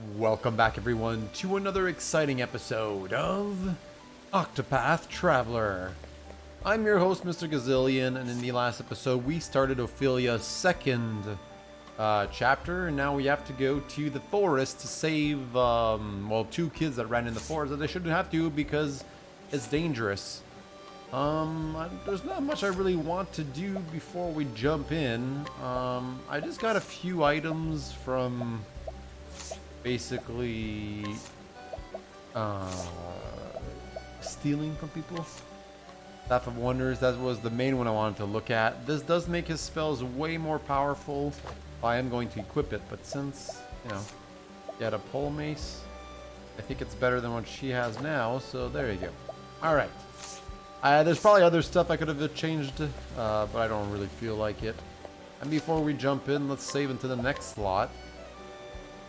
Welcome back, everyone, to another exciting episode of Octopath Traveler. I'm your host, Mr. Gazillion, and in the last episode, we started Ophelia's second chapter, and now we have to go to the forest to save, two kids that ran in the forest that they shouldn't have to because it's dangerous. There's not much I really want to do before we jump in. I just got a few items from basically stealing from people. Staff of Wonders, that was the main one I wanted to look at. This does make his spells way more powerful. I am going to equip it, but since, he had a pole mace, I think it's better than what she has now, so there you go. Alright. There's probably other stuff I could have changed, but I don't really feel like it. And before we jump in, let's save into the next slot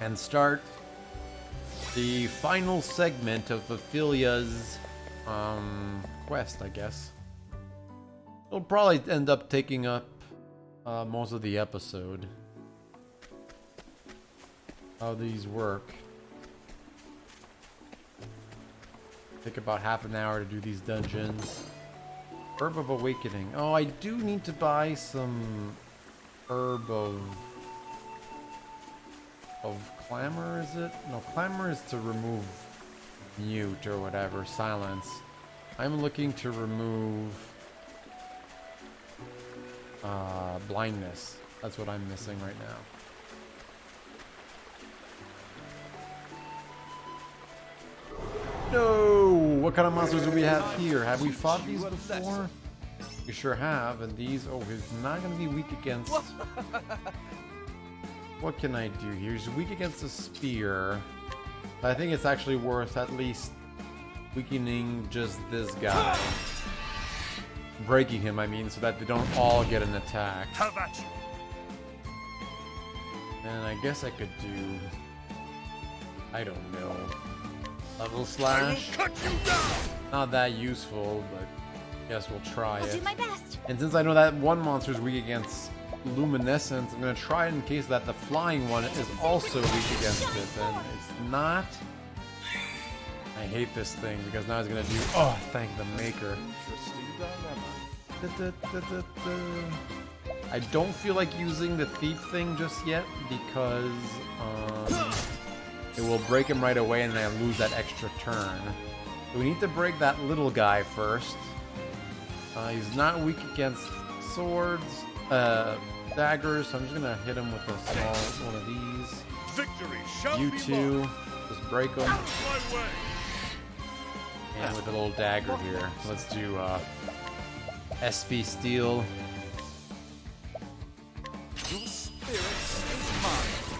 and start the final segment of Ophelia's quest, I guess. It'll probably end up taking up most of the episode. How these work. Take about half an hour to do these dungeons. Herb of Awakening. Oh, I do need to buy some Herb of Clamor, is it? No, Clamor is to remove mute or whatever, silence. I'm looking to remove blindness. That's what I'm missing right now. No! What kind of monsters do we have here? Have we fought these before? We sure have, and these... Oh, he's not going to be weak against... What can I do here? He's weak against a spear. But I think it's actually worth at least weakening just this guy. Breaking him, I mean, so that they don't all get an attack. And I guess I could do... I don't know. Level slash. Not that useful, but I guess we'll try it. I'll do my best. And since I know that one monster is weak against luminescence, I'm gonna try it in case that the flying one is also weak against it. Then it's not. I hate this thing because now it's gonna do. Oh, thank the maker. I don't feel like using the thief thing just yet because it will break him right away and then I lose that extra turn. So we need to break that little guy first. He's not weak against swords, daggers, so I'm just gonna hit him with a small one of these. Victory shall you be two, mine. just break them. And with a little dagger here, let's do SP Steel.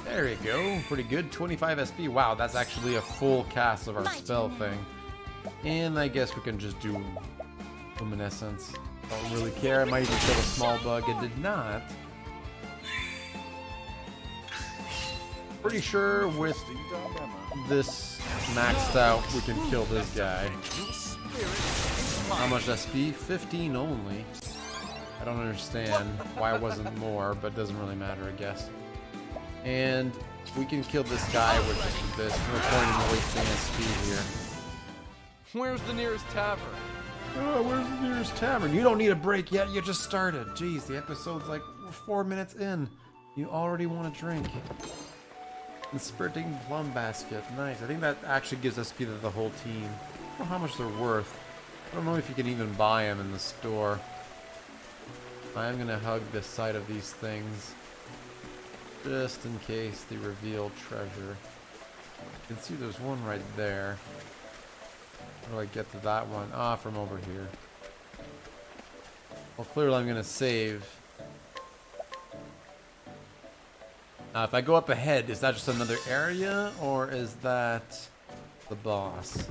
There you go, pretty good. 25 SP. Wow, that's actually a full cast of our spell thing. And I guess we can just do luminescence. Don't really care. I might even kill a small bug. It did not. Pretty sure with this maxed out, we can kill this guy. How much SP? 15 only. I don't understand why it wasn't more, but it doesn't really matter, I guess. And we can kill this guy with just this. No point in wasting SP here. Where's the nearest tavern? Oh, where's the nearest tavern? You don't need a break yet. You just started. Jeez, the episode's like 4 minutes in. You already want a drink. Inspiriting Plum Basket. Nice. I think that actually gives SP to the whole team. I don't know how much they're worth. I don't know if you can even buy them in the store. I'm going to hug the side of these things. Just in case they reveal treasure. You can see there's one right there. How do I get to that one? Ah, from over here. Well, clearly I'm going to save. If I go up ahead, is that just another area? Or is that the boss?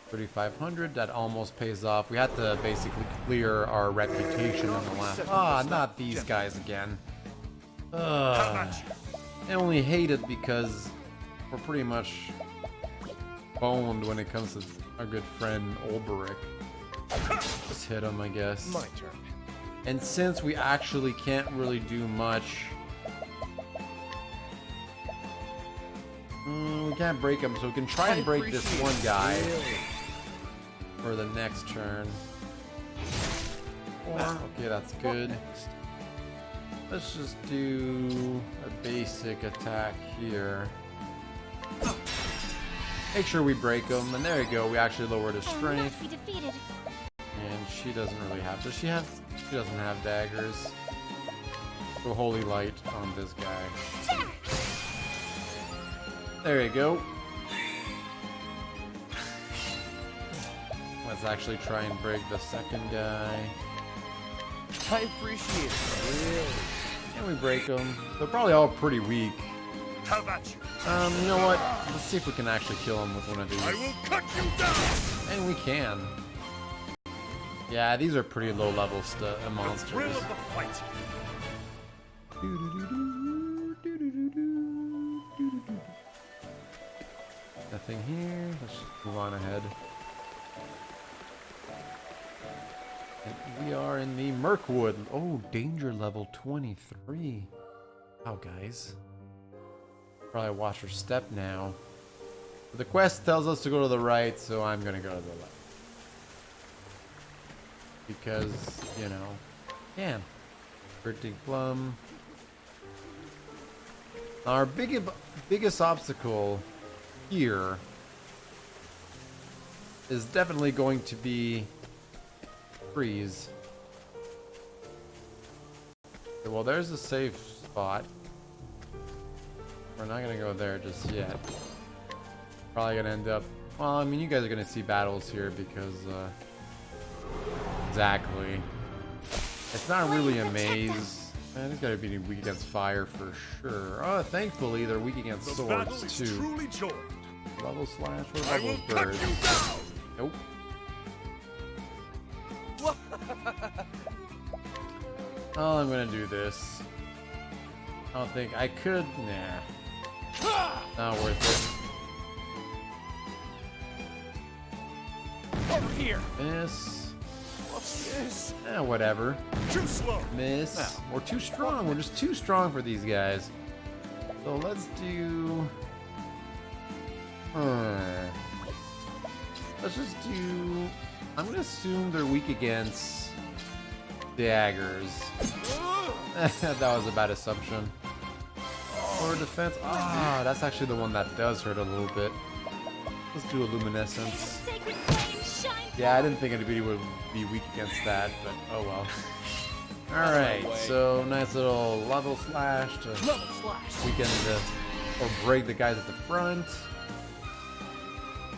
3,500, that almost pays off. We had to basically clear our reputation on the last... Ah, not these guys again. I only hate it because we're pretty much boned when it comes to our good friend Olberic. Just hit him, I guess. My turn. And since we actually can't really do much We can't break him, so we can try and break this one guy for the next turn. Or, okay, that's good. Let's just do a basic attack here. Make sure we break him, and there you go. We actually lowered his strength. And she doesn't really have. Does she have? She doesn't have daggers. Go Holy Light on this guy. There you go. Let's actually try and break the second guy. I appreciate it. Really. And we break them. They're probably all pretty weak. How about you? You know what? Let's see if we can actually kill him with one of these. I will cut you down. And we can. Yeah, these are pretty low level monsters. Thrill of the fight. Nothing here. Let's just move on ahead. And we are in the Mirkwood. Oh, danger level 23. Wow, guys. Probably watch our step now. The quest tells us to go to the right, so I'm gonna go to the left. Because, you know, can. Pretty plum. Our biggest obstacle here is definitely going to be freeze. Okay, well, there's a safe spot. We're not gonna go there just yet. Probably gonna end up. Well, I mean, you guys are gonna see battles here because, exactly. It's not really a maze. Man, it's gotta be weak against fire for sure. Oh, thankfully they're weak against swords too. Level slash. What about those birds? Nope. Oh, I'm gonna do this. I don't think I could. Nah. Not worth it. Over here. Miss. What's this? Whatever. Too slow. Miss. No. We're too strong. We're just too strong for these guys. So let's do. Let's just do. I'm gonna assume they're weak against daggers. That was a bad assumption. Or defense. Ah, that's actually the one that does hurt a little bit. Let's do a luminescence. Yeah, I didn't think anybody would be weak against that, but oh well. Alright, so nice little level slash to weaken or break the guys at the front.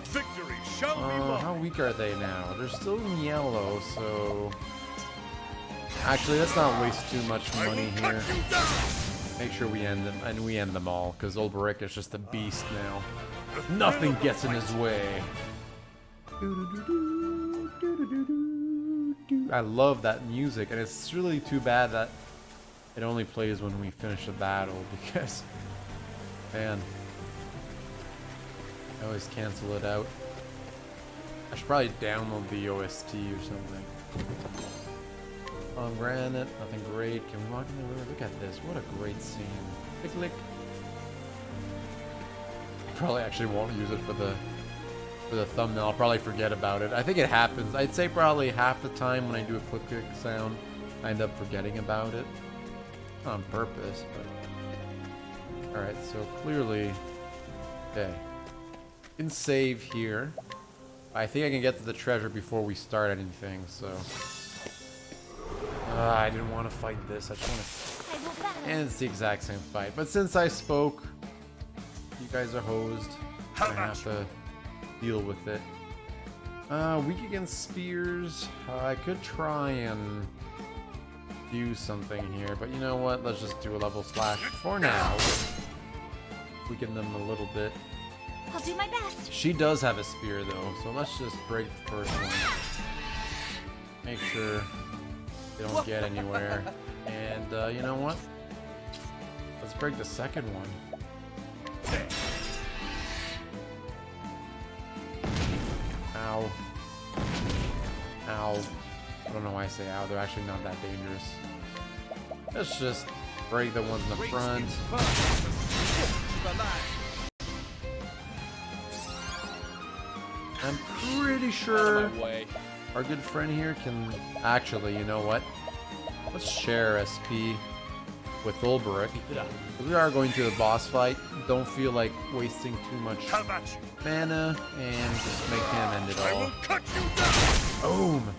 Victory shall be won. How weak are they now? They're still in yellow, so actually let's not waste too much money here. Make sure we end them, and we end them all, because Olberic is just a beast now. Nothing gets in his way. I love that music, and it's really too bad that it only plays when we finish a battle, because, man, I always cancel it out. I should probably download the OST or something. Granite, nothing great. Can we walk in the river? Look at this. What a great scene. Click, click. Probably actually won't use it for the thumbnail. I'll probably forget about it. I think it happens. I'd say probably half the time when I do a click click sound, I end up forgetting about it. Not on purpose, but alright, so clearly okay. Can save here. I think I can get to the treasure before we start anything, so I didn't want to fight this. I just want to. And it's the exact same fight. But since I spoke, you guys are hosed. I have to deal with it. Weak against spears. I could try and do something here, but you know what? Let's just do a level slash for now. Weaken them a little bit. I'll do my best. She does have a spear though, so let's just break the first one. Make sure they don't get anywhere. And you know what? Let's break the second one. Ow. Ow. I don't know why I say ow, they're actually not that dangerous. Let's just break the ones in the front. I'm pretty sure Out of my way. our good friend here can... Actually, you know what? Let's share SP with Olberic. We are going to the boss fight. Don't feel like wasting too much Have at you. mana and just make him end it I all. will cut you down. Boom!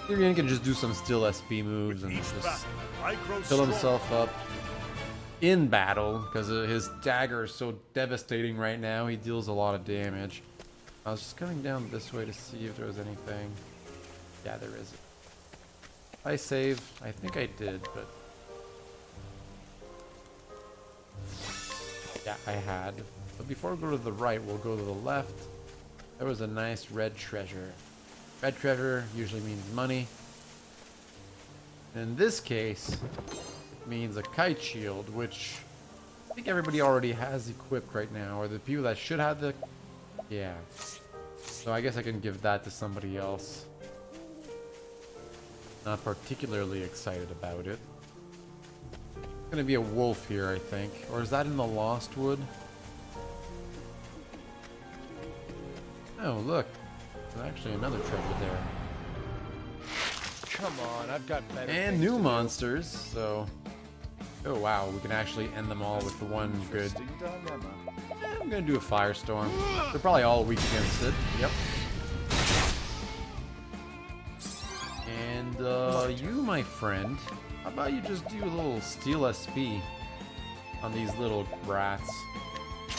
Tyrion can just do some still SP moves and Each just battle, I grow fill stronger. himself up in battle because his dagger is so devastating right now. He deals a lot of damage. I was just coming down this way to see if there was anything. Yeah, there is. I saved. I think I did, but yeah, I had. But before we go to the right, we'll go to the left. There was a nice red treasure. Red treasure usually means money. In this case, it means a kite shield, which I think everybody already has equipped right now, or the people that should have the... Yeah. So I guess I can give that to somebody else. Not particularly excited about it. It's gonna be a wolf here, I think. Or is that in the Lost Wood? Oh, look. There's actually another treasure there. Come on, I've got better. And things new to do. monsters, so... Oh wow, we can actually end them all with the one good... Interesting dilemma. I'm gonna do a firestorm. They're probably all weak against it. Yep. And you, my friend, how about you just do a little steel SP on these little rats?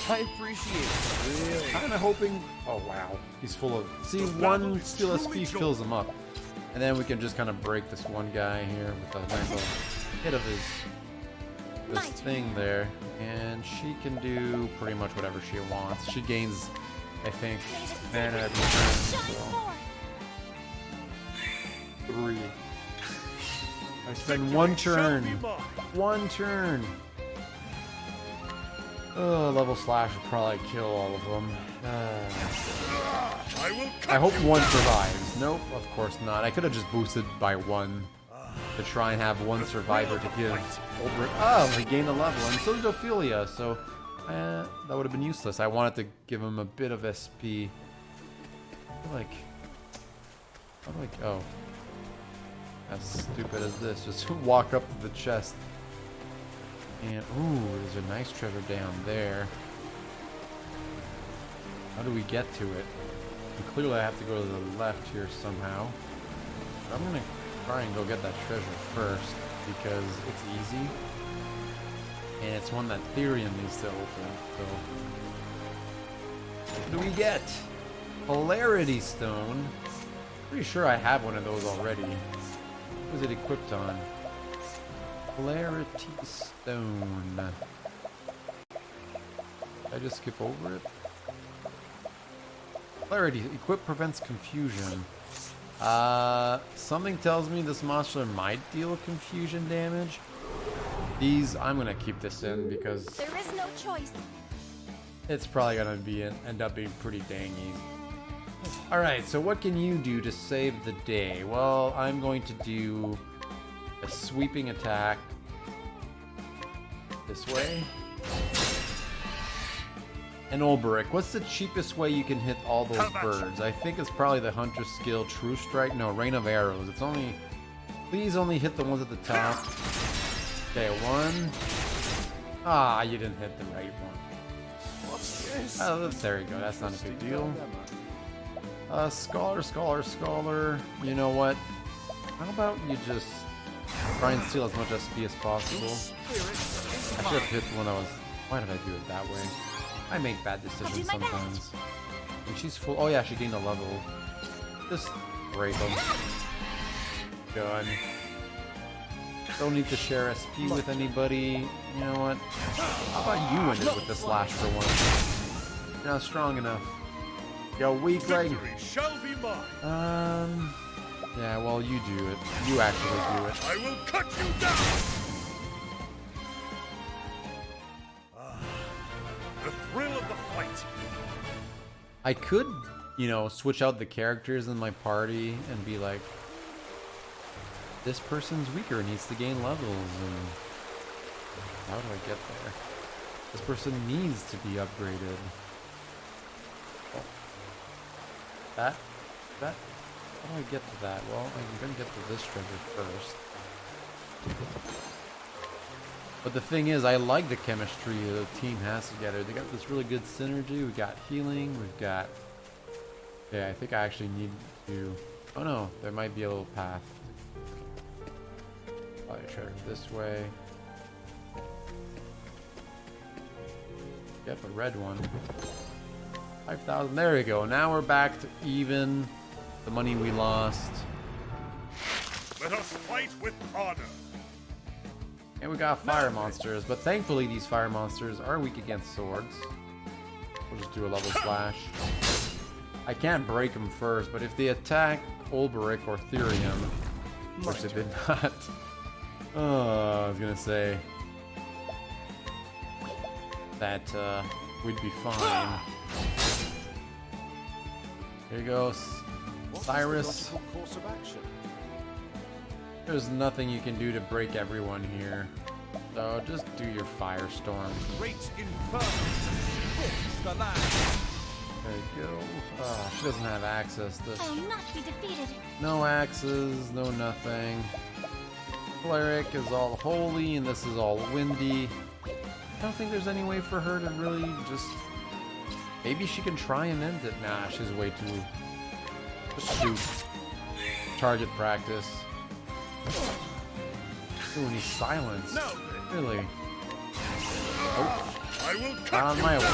I appreciate it. Really. Kind of hoping. Oh wow, he's full of. See, one steel SP fills him up, and then we can just kind of break this one guy here with a nice little hit of his this thing there, and she can do pretty much whatever she wants. She gains, I think, mana every turn. Shine So. more. 3. I spend one turn. Shall be mine. One turn. Oh, level slash will probably kill all of them. I will cut I hope you one down. survives. Nope, of course not. I could have just boosted by one to try and have one survivor to give Olberic. Oh, he gained a level, and so did Ophelia. So that would have been useless. I wanted to give him a bit of SP. I feel like, how do I? Oh. As stupid as this, just walk up to the chest. And, ooh, there's a nice treasure down there. How do we get to it? And clearly I have to go to the left here somehow. But I'm gonna try and go get that treasure first, because it's easy. And it's one that Therion needs to open, so... What do we get? Polarity Stone. Pretty sure I have one of those already. What is it equipped on? Polarity Stone. Did I just skip over it? Clarity. Equip prevents confusion. Something tells me this monster might deal confusion damage. These, I'm gonna keep this in because There is no choice. it's probably gonna be end up being pretty dang easy. Alright, so what can you do to save the day? Well, I'm going to do a sweeping attack this way. And Olberic, what's the cheapest way you can hit all those birds? I think it's probably the Hunter's Skill, True Strike. No, Rain of Arrows. It's only... Please only hit the ones at the top. Okay, one. Ah, you didn't hit the right one. What's this? Oh, there you go. That's not a big deal. Scholar. You know what? How about you just try and steal as much SP as possible? I should have hit when I was... Why did I do it that way? I make bad decisions my best. sometimes. And she's full... Oh yeah, she gained a level. Just rape them. Done. Don't need to share SP with anybody. You know what? How about you end it with the slash for once? You're not strong enough. Yo, weak leg. Victory shall be mine. Yeah, well, you do it. You actually do it. I will cut you down. The thrill of the fight. I could, you know, switch out the characters in my party and be like, this person's weaker, needs to gain levels, and how do I get there? This person needs to be upgraded. That? How do I get to that? Well, I'm gonna get to this treasure first. But the thing is, I like the chemistry the team has together. They got this really good synergy. We got healing. We've got... Yeah, I think I actually need to... Oh no, there might be a little path. Probably try this way. Yep, a red one. 5,000. There we go. Now we're back to even. The money we lost. Let us fight with honor. And we got fire monsters, but thankfully these fire monsters are weak against swords. We'll just do a level slash. I can't break them first, but if they attack Olberic or Therium, which they did not. Oh, I was gonna say that we'd be fine. Here you go, Cyrus. Course of action? There's nothing you can do to break everyone here. So just do your firestorm. Great inferno. The land. There you go. Oh, she doesn't have access. I will not be defeated. No axes, no nothing. Cleric is all holy and this is all windy. I don't think there's any way for her to really just... Maybe she can try and end it. Nah, she's way too... Just shoot. Target practice. Ooh, and he's silenced. No. Really? Oh, I will not cut on you my down. way.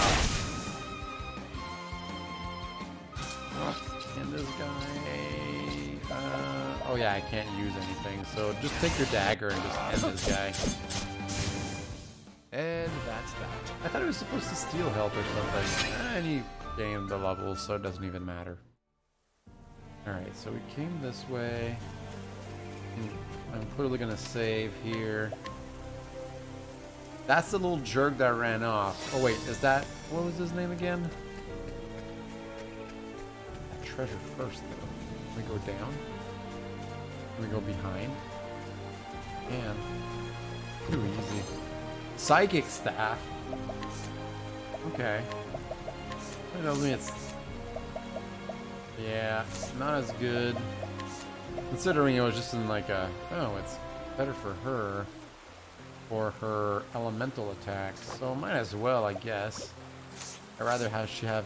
And this guy... oh yeah, I can't use anything. So just take your dagger and just end this guy. And that's that. I thought it was supposed to steal health or something. And he gained the levels, so it doesn't even matter. Alright, so we came this way. I'm clearly gonna save here. That's the little jerk that ran off. Oh wait, is that... What was his name again? That treasure first, though. Can we go down? Can we go behind? And... Too easy. Psychic staff? Okay. That tells me it's... Yeah, not as good. Considering it was just in like a... Oh, it's better for her. For her elemental attacks. So might as well, I guess. I'd rather have she have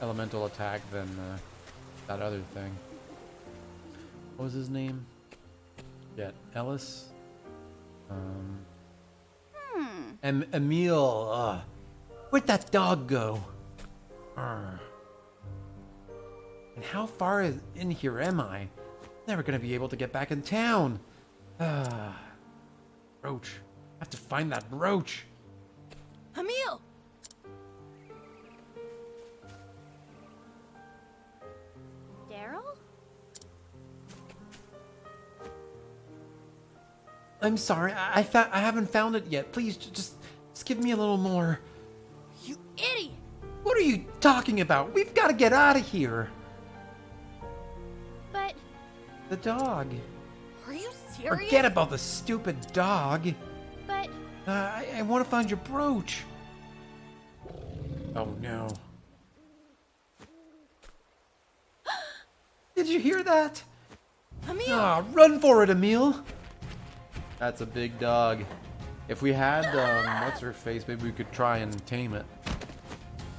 elemental attack than that other thing. What was his name? Yeah, Ellis? Emil, where'd that dog go? And how far in here am I? Never gonna be able to get back in town. Brooch. I have to find that brooch. Emil! Daryl? I'm sorry, I haven't found it yet. Please, just give me a little more. You idiot! What are you talking about? We've got to get out of here. But... The dog. Are you serious? Forget about the stupid dog. But... I want to find your brooch. Oh no. Did you hear that? Emil! Ah, run for it, Emil. That's a big dog. If we had, what's her face, maybe we could try and tame it.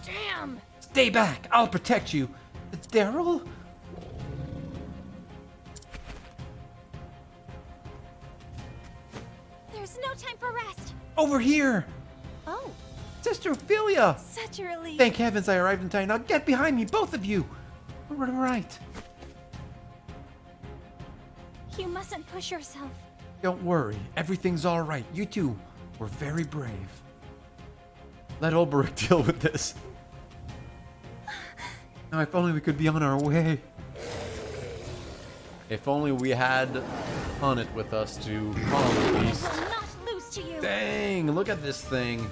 Damn! Stay back! I'll protect you! Daryl? There's no time for rest! Over here! Oh, Sister Ophelia! such a relief. Thank heavens I arrived in time. Now get behind me, both of you! Right. You mustn't push yourself. Don't worry, everything's alright. You two were very brave. Let Olberic deal with this. Now, if only we could be on our way. If only we had Hunnet with us to calm the I beast. will not lose to you. Dang, look at this thing.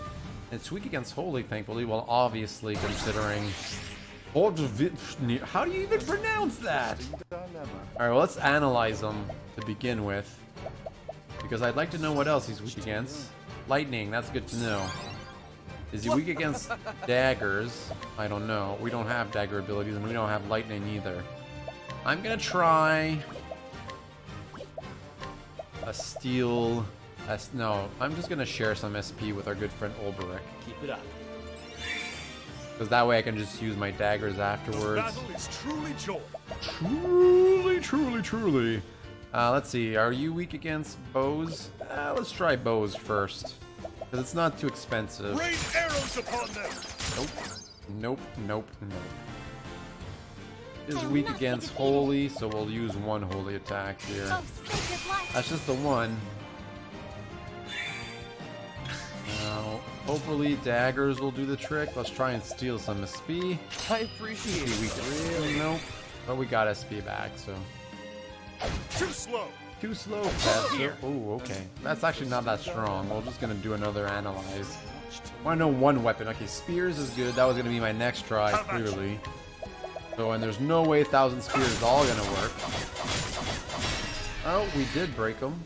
It's weak against Holy, thankfully. Well, obviously, considering... Hrodvitnir. How do you even pronounce that? Alright, well, let's analyze them to begin with. Because I'd like to know what else he's weak against. Lightning, that's good to know. Is he weak against daggers? I don't know. We don't have dagger abilities, and we don't have lightning either. I'm gonna try a steel. No, I'm just gonna share some SP with our good friend Olberic. Keep it up. Because that way I can just use my daggers afterwards. Battle is truly joy. Truly. Let's see. Are you weak against bows? Let's try bows first. Because it's not too expensive. Rain arrows upon them. Nope. Is weak against holy, so we'll use one holy attack here. Oh, sacred light. That's just the one. Now, hopefully daggers will do the trick. Let's try and steal some SP. I appreciate it. Really? Nope. But we got SP back, so. Too slow. Too slow, Pastor. Oh, okay. That's actually not that strong. We're just gonna do another analyze. I wanna know one weapon. Okay, spears is good. That was gonna be my next try, clearly. So, and there's no way 1,000 spears is all gonna work. Oh, we did break them.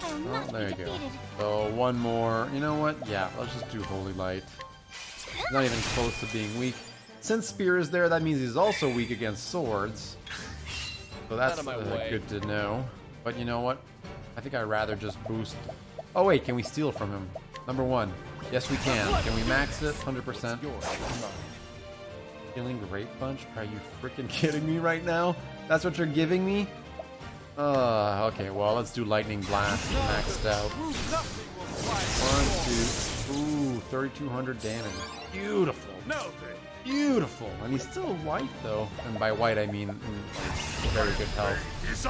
Oh, there you go. So, one more. You know what? Yeah, let's just do Holy Light. He's not even close to being weak. Since spear is there, that means he's also weak against swords. So that's good to know. But you know what? I think I'd rather just boost. Oh wait, can we steal from him? Number one. Yes, we can. Can we max it? 100%. Healing Great Punch? Are you freaking kidding me right now? That's what you're giving me? Okay, well, let's do Lightning Blast maxed out. 1, 2, ooh, 3,200 damage. Beautiful. Beautiful. And he's still white, though. And by white, I mean very good health. He's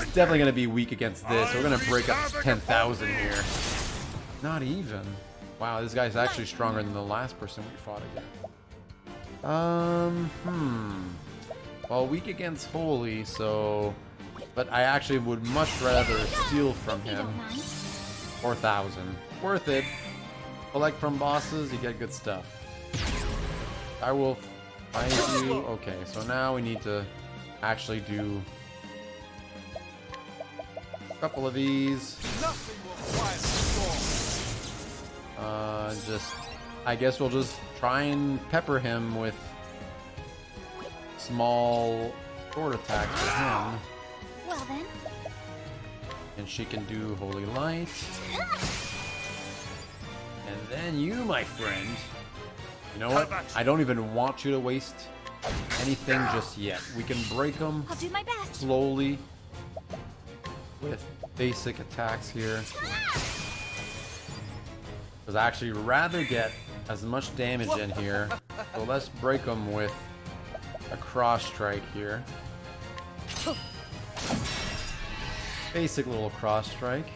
definitely going to be weak against this. We're going to break up 10,000 here. Not even. Wow, this guy's actually stronger than the last person we fought against. Well, weak against Holy, so... But I actually would much rather steal from him. 4,000. Worth it. Collect from bosses, you get good stuff. I will find you. Okay, so now we need to actually do a couple of these. I guess we'll just try and pepper him with small sword attacks for him. Well then. And she can do Holy Light. And then you, my friend. You know what? I don't even want you to waste anything just yet. We can break them I'll do my best. slowly with basic attacks here. Because I actually rather get as much damage in here. So let's break them with a cross strike here. Basic little cross strike.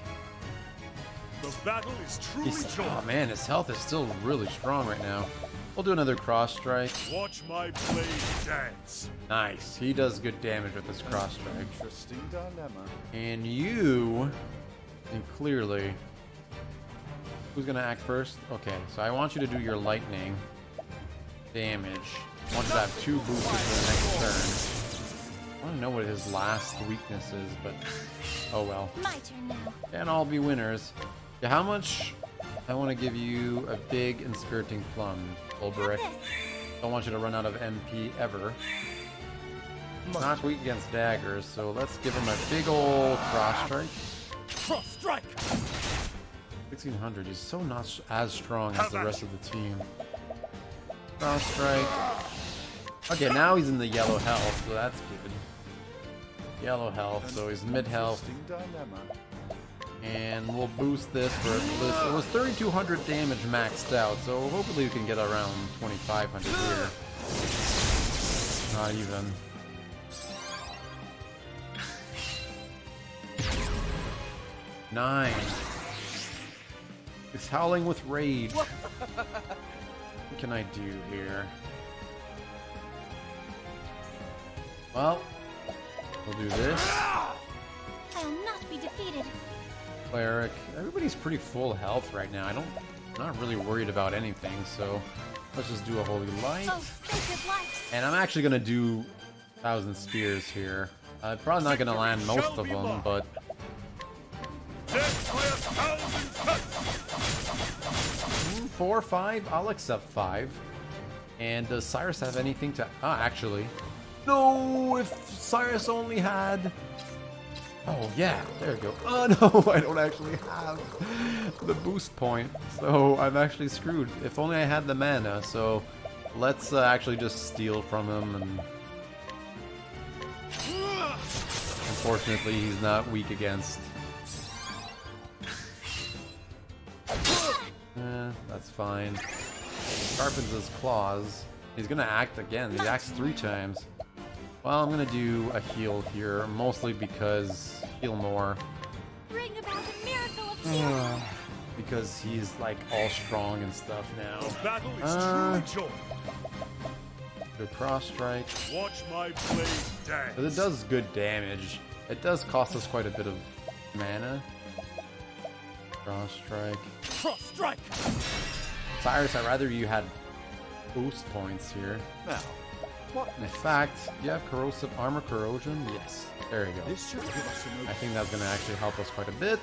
The battle is truly joy. Oh man, his health is still really strong right now. We'll do another cross strike. Watch my blade dance. Nice. He does good damage with this cross strike. Interesting dilemma. And you, and clearly, who's gonna act first? Okay, so I want you to do your lightning damage. I want you to have 2 boosters for the next turn. I don't know what his last weakness is, but oh well. My turn now. And all be winners. Yeah, how much? I want to give you a big inspiriting plum, Olberic. Don't want you to run out of MP ever. Not weak against daggers, so let's give him a big old cross strike. Cross strike. 1600. He's so not as strong as the rest of the team. Cross strike. Okay, now he's in the yellow health, so that's good. Yellow health, so he's mid health. And we'll boost this for this. It was 3,200 damage maxed out, so hopefully we can get around 2,500 here. Not even. Nine. He's howling with rage. What can I do here? Well, we'll do this. I'll not be defeated. Cleric. Everybody's pretty full health right now. I'm not really worried about anything, so let's just do a Holy Light. Oh, sacred light. And I'm actually gonna do 1,000 spears here. Probably not gonna land most of them, but Death by 1,000 cuts. 4 or 5? I'll accept 5. And does Cyrus have anything to... Ah, actually. No, if Cyrus only had... Oh, yeah, there you go. Oh, no, I don't actually have the boost point. So I'm actually screwed. If only I had the mana. So let's actually just steal from him. And unfortunately, he's not weak against... that's fine. Sharpens his claws. He's gonna act again. He acts 3 times. Well, I'm gonna do a heal here, mostly because heal more. Bring about the miracle of healing. Because he's like all strong and stuff now. The battle is truly joy. Good cross strike. Watch my blade dance. But it does good damage. It does cost us quite a bit of mana. Cross strike. Cross strike. Cyrus, I'd rather you had boost points here. Now, what? In fact, you have corrosive armor corrosion? Yes. There you go. This should give us an I think that's going to actually help us quite a bit.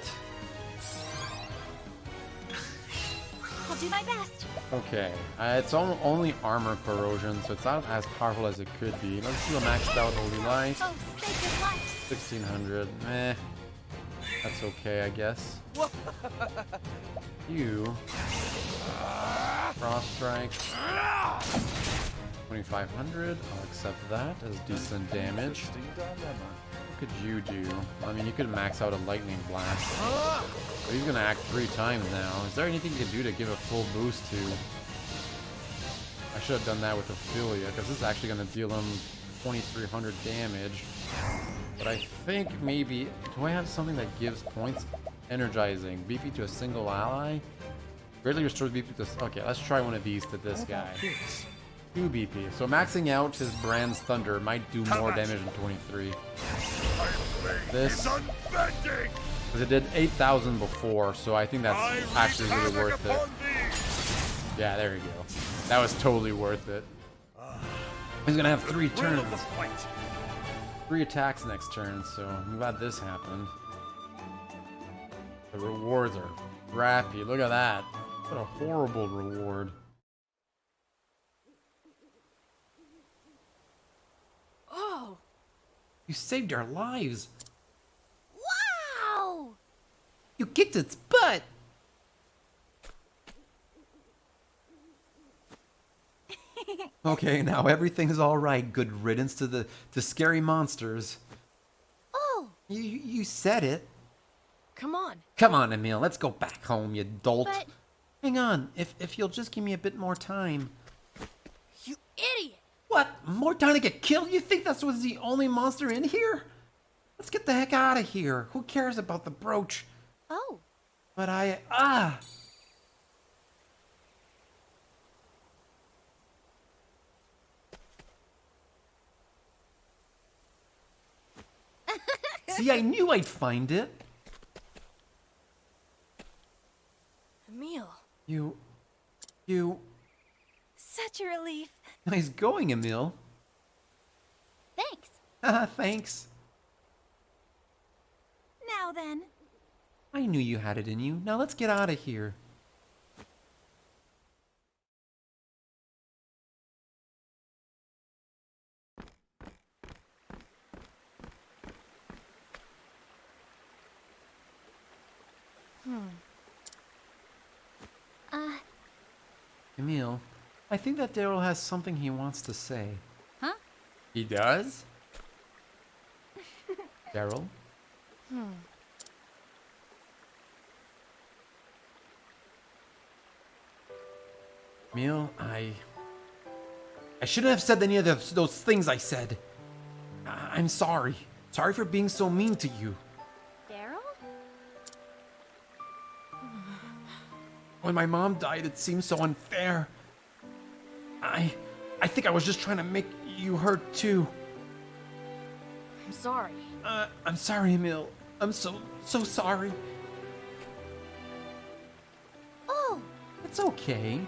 I'll do my best. Okay. It's only armor corrosion, so it's not as powerful as it could be. Let's do a maxed out Holy Light. Oh, sacred light. 1600. Meh. That's okay, I guess. You. Cross strike. 2500. I'll accept that as decent damage. interesting dilemma. What could you do? I mean, you could max out a lightning blast. But he's gonna act 3 times now. Is there anything you can do to give a full boost to? I should have done that with Ophelia, because this is actually gonna deal him 2300 damage. But I think maybe... Do I have something that gives points? Energizing. BP to a single ally? Greatly restores BP to... Okay, let's try one of these to this guy. 2 BP. So maxing out his Brand's Thunder might do more damage than 23. This... Unbending. Because it did 8,000 before, so I think that's actually really worth it. Yeah, there you go. That was totally worth it. He's gonna have 3 turns. 3 attacks next turn, so I'm glad this happened. The rewards are crappy. Look at that. What a horrible reward. Oh, You saved our lives. wow! You kicked its butt. Okay, now everything's all right. Good riddance to scary monsters. Oh, You said it. come on. Come on, Emil. Let's go back home, you dolt. But, Hang on. If you'll just give me a bit more time. you idiot! What? More time to get killed? You think that's was the only monster in here? Let's get the heck out of here. Who cares about the brooch? Oh, But See, I knew I'd find it. Emil. You... Such a relief. Nice going, Emil. Thanks. Haha, thanks. Now then. I knew you had it in you. Now let's get out of here. Emil, I think that Daryl has something he wants to say. Huh? He does? Daryl? Emil, I shouldn't have said any of those things I said. I'm sorry. Sorry for being so mean to you. Daryl? When my mom died, it seemed so unfair. I think I was just trying to make you hurt too. I'm sorry. I'm sorry, Emil. I'm so sorry. Oh, It's okay.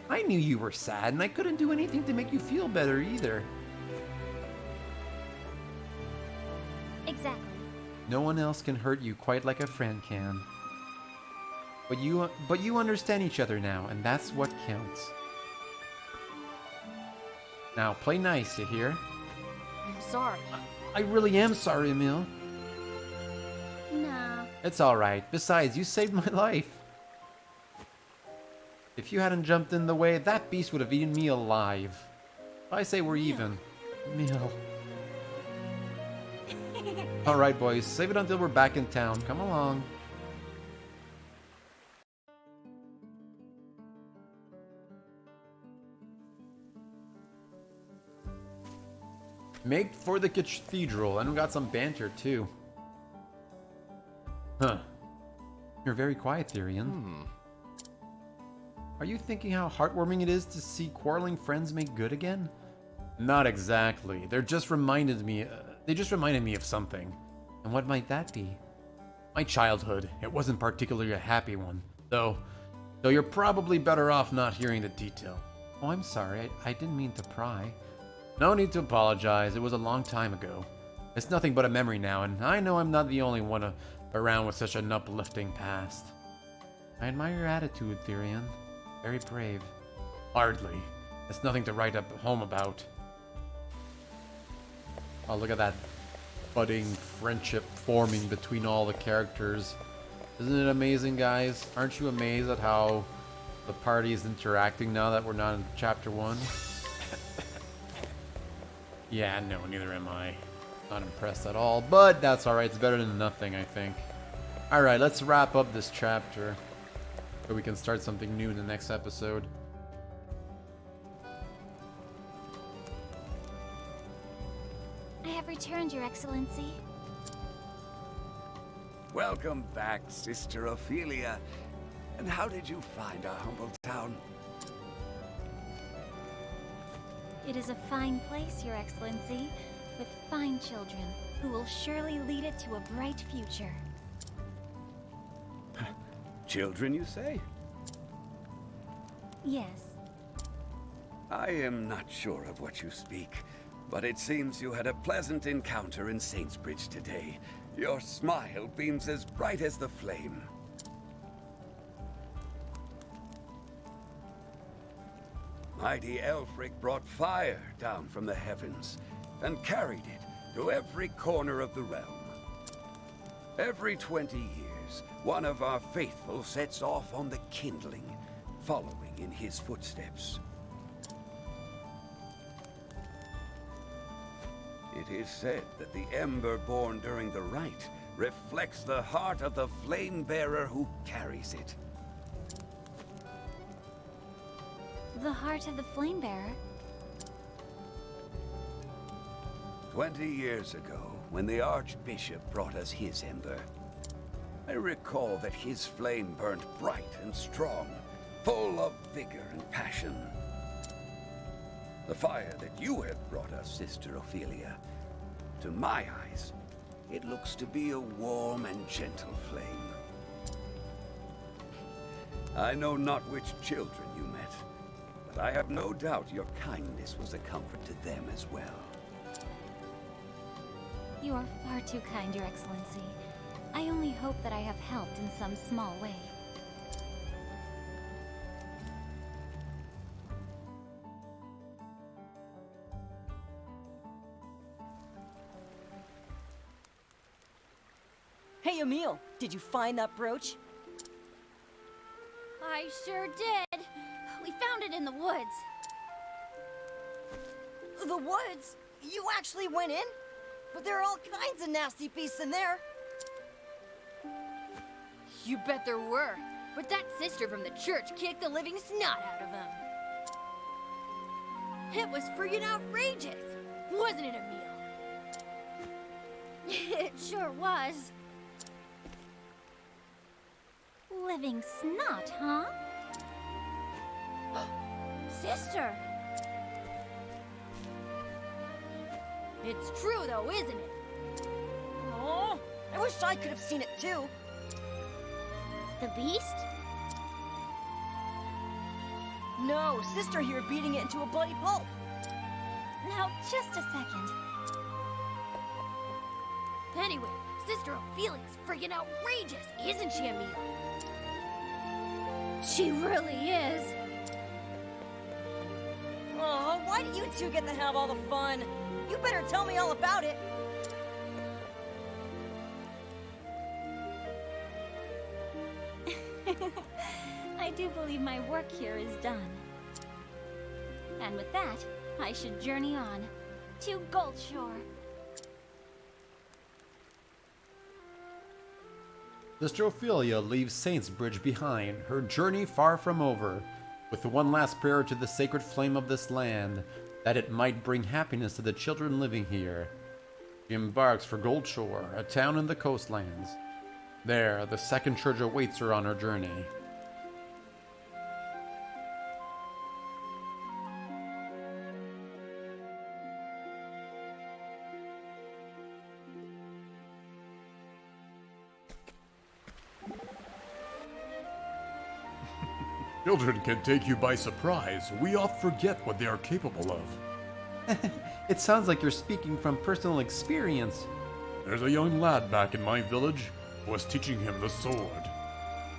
I knew you were sad, and I couldn't do anything to make you feel better either. exactly. No one else can hurt you quite like a friend can. But you understand each other now, and that's what counts. Now, play nice, you hear? I'm sorry. I really am sorry, Emil. Nah. It's alright. Besides, you saved my life. If you hadn't jumped in the way, that beast would have eaten me alive. I say we're even. Emil. Alright, boys. Save it until we're back in town. Come along. Make for the cathedral, and we got some banter too. Huh. You're very quiet, Therian. Are you thinking how heartwarming it is to see quarreling friends make good again? Not exactly. They just reminded me of something. And what might that be? My childhood. It wasn't particularly a happy one, though you're probably better off not hearing the detail. Oh, I'm sorry. I didn't mean to pry. No need to apologize. It was a long time ago. It's nothing but a memory now, and I know I'm not the only one around with such an uplifting past. I admire your attitude, Therian. Very brave. Hardly. It's nothing to write up home about. Oh, look at that budding friendship forming between all the characters. Isn't it amazing, guys? Aren't you amazed at how the party is interacting now that we're not in Chapter 1? Yeah, no, neither am I. Not impressed at all, but that's alright. It's better than nothing, I think. Alright, let's wrap up this chapter so we can start something new in the next episode. I have returned, Your Excellency. Welcome back, Sister Ophelia. And how did you find our humble town? It is a fine place, Your Excellency, with fine children who will surely lead it to a bright future. Children, you say? Yes. I am not sure of what you speak, but it seems you had a pleasant encounter in Saintsbridge today. Your smile beams as bright as the flame. Mighty Elfric brought fire down from the heavens and carried it to every corner of the realm. Every 20 years, one of our faithful sets off on the kindling, following in his footsteps. It is said that the ember born during the rite reflects the heart of the flame bearer who carries it. The heart of the flame bearer? 20 years ago, when the Archbishop brought us his ember, I recall that his flame burned bright and strong, full of vigor and passion. The fire that you have brought us, Sister Ophelia, to my eyes, it looks to be a warm and gentle flame. I know not which children you met, but I have no doubt your kindness was a comfort to them as well. You are far too kind, Your Excellency. I only hope that I have helped in some small way. Hey, Emil, did you find that brooch? I sure did. We found it in the woods. The woods? You actually went in? But there are all kinds of nasty beasts in there. You bet there were. But that sister from the church kicked the living snot out of them. It was friggin' outrageous, wasn't it, Emil? It sure was. Living snot, huh? Sister! It's true though, isn't it? Oh, I wish I could have seen it too. The beast? No, Sister here beating it into a bloody pulp. Now, just a second. Anyway, Sister Ophelia's friggin' outrageous, isn't she, Emil? She really is. Oh, why do you two get to have all the fun? You better tell me all about it. I do believe my work here is done. And with that, I should journey on to Goldshore. Sister Ophelia leaves Saint's Bridge behind, her journey far from over, with one last prayer to the sacred flame of this land, that it might bring happiness to the children living here. She embarks for Goldshore, a town in the coastlands. There, the second church awaits her on her journey. Children can take you by surprise. We oft forget what they are capable of. It sounds like you're speaking from personal experience. There's a young lad back in my village who was teaching him the sword.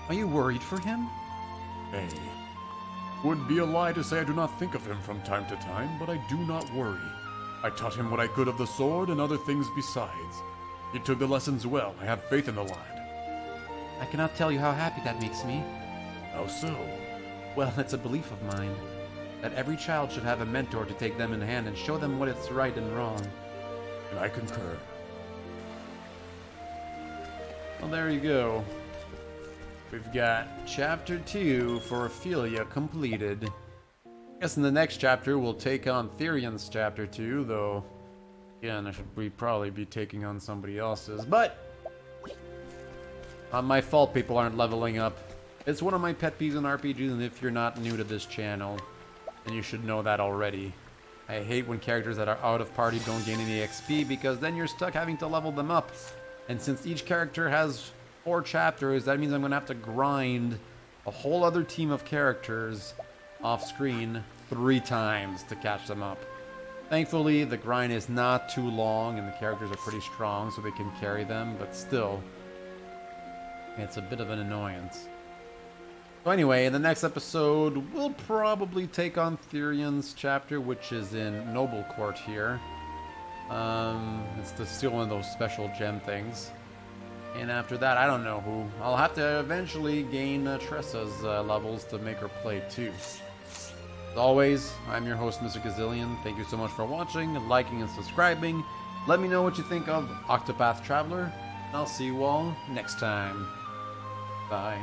Are you worried for him? Nay. Would be a lie to say I do not think of him from time to time, but I do not worry. I taught him what I could of the sword and other things besides. He took the lessons well. I have faith in the lad. I cannot tell you how happy that makes me. How so? Well, it's a belief of mine that every child should have a mentor to take them in hand and show them what is right and wrong. And I concur. Well, there you go. We've got Chapter 2 for Ophelia completed. I guess in the next chapter we'll take on Therian's Chapter 2, though, again, we probably be taking on somebody else's. But, not my fault people aren't leveling up. It's one of my pet peeves in RPGs, and if you're not new to this channel, then you should know that already. I hate when characters that are out of party don't gain any XP, because then you're stuck having to level them up. And since each character has 4 chapters, that means I'm going to have to grind a whole other team of characters off screen 3 times to catch them up. Thankfully, the grind is not too long, and the characters are pretty strong, so they can carry them, but still, it's a bit of an annoyance. So anyway, in the next episode, we'll probably take on Therian's chapter, which is in Noble Court here. It's to steal one of those special gem things. And after that, I don't know who. I'll have to eventually gain Tressa's levels to make her play too. As always, I'm your host, Mr. Gazillion. Thank you so much for watching, liking, and subscribing. Let me know what you think of Octopath Traveler, and I'll see you all next time. Bye.